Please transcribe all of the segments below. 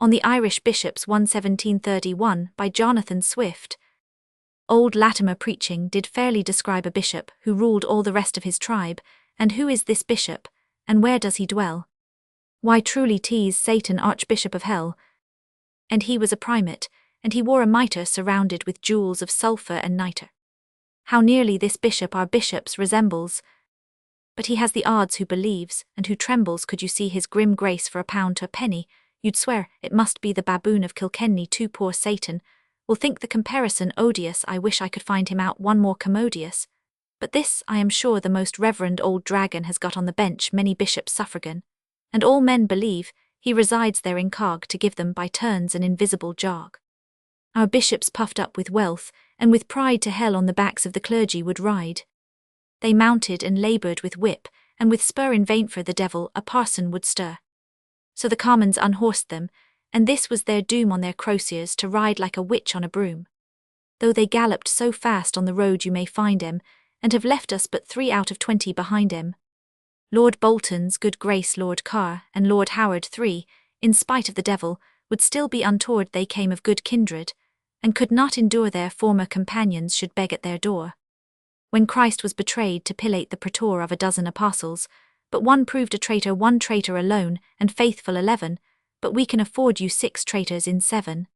on the Irish BISHOPS1 1731 by Jonathan Swift. Old Latimer preaching did fairly describe a bishop who ruled all the rest of his tribe, and who is this bishop, and where does he dwell? Why truly 'tis Satan, archbishop of hell. And he was a primate, and he wore a mitre surrounded with jewels of sulphur and nitre. How nearly this bishop our bishops resembles. But he has the odds who believes, and who trembles could you see his grim grace for £1 to a penny, you'd swear it must be the baboon of Kilkenny too. Poor Satan will think the comparison odious. I wish I could find him out one more commodious. But this, I am sure, the most reverend old dragon has got on the bench many bishops suffragan, and all men believe he resides there incog to give them by turns an invisible jog. Our bishops puffed up with wealth, and with pride to hell on the backs of the clergy would ride. They mounted and laboured with whip, and with spur in vain for the devil a parson would stir. So the commons unhorsed them, and this was their doom on their crosiers to ride like a witch on a broom. Though they galloped so fast on the road you may find 'em, and have left us but 3 out of 20 behind 'em. Lord Bolton's good grace, Lord Carr, and Lord Howard 3, in spite of the devil, would still be untoward. They came of good kindred, and could not endure their former companions should beg at their door. When Christ was betrayed to Pilate the praetor of 12 apostles, but one proved a traitor, 1 traitor alone, and faithful 11, but we can afford you 6 traitors in 7.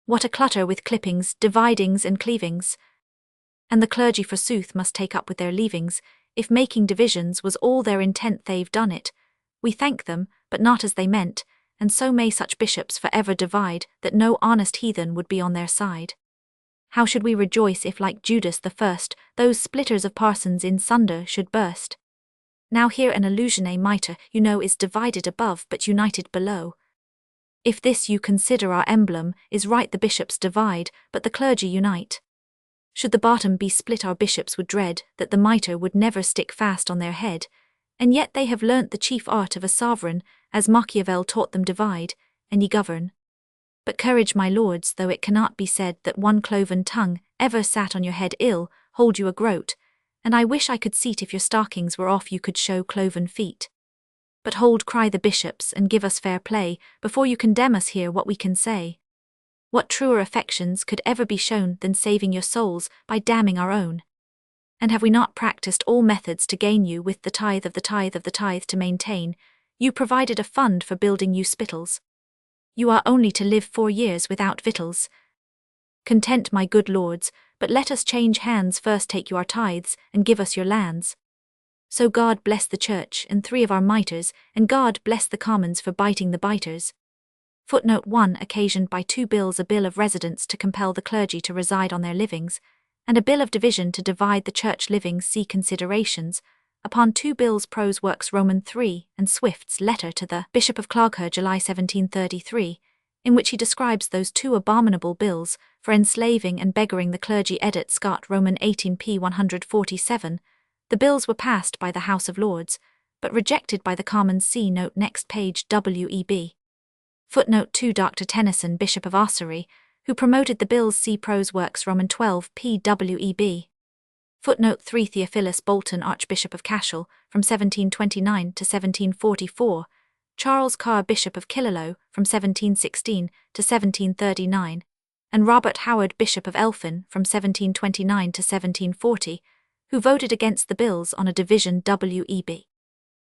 What a clutter with clippings, dividings and cleavings. And the clergy forsooth must take up with their leavings. If making divisions was all their intent, they've done it. We thank them, but not as they meant, and so may such bishops for ever divide, that no honest heathen would be on their side. How should we rejoice if, like Judas the first, those splitters of parsons in sunder should burst? Now here an allusion, a mitre, you know, is divided above but united below. If this you consider our emblem, is right the bishops divide, but the clergy unite. Should the bottom be split, our bishops would dread that the mitre would never stick fast on their head, and yet they have learnt the chief art of a sovereign, as Machiavel taught them, divide, and ye govern. But courage, my lords, though it cannot be said that one cloven tongue ever sat on your head ill, hold you a groat, and I wish I could seat if your stockings were off you could show cloven feet. But hold, cry the bishops, and give us fair play, before you condemn us, hear what we can say. What truer affections could ever be shown than saving your souls by damning our own? And have we not practised all methods to gain you with the tithe of the tithe of the tithe to maintain? You provided a fund for building you spittals. You are only to live 4 years without victuals. Content, my good lords, but let us change hands first. Take you our tithes, and give us your lands. So God bless the church and 3 of our mitres, and God bless the commons for biting the biters. Footnote 1 occasioned by 2 bills, a bill of residence to compel the clergy to reside on their livings, and a bill of division to divide the church livings. See considerations upon 2 bills. Prose works Roman 3, and Swift's letter to the Bishop of Clogher, July 1733, in which he describes those 2 abominable bills for enslaving and beggaring the clergy. Edit Scott, Roman 18 p. 147. The bills were passed by the House of Lords, but rejected by the Commons. See note next page. W.E.B. Footnote 2 Dr. Tennyson, Bishop of Ossory, who promoted the bills. See prose works Roman 12 p. W.E.B. Footnote 3 Theophilus Bolton, Archbishop of Cashel, from 1729 to 1744, Charles Carr, Bishop of Killaloe, from 1716 to 1739, and Robert Howard, Bishop of Elphin, from 1729 to 1740, who voted against the bills on a division. W.E.B.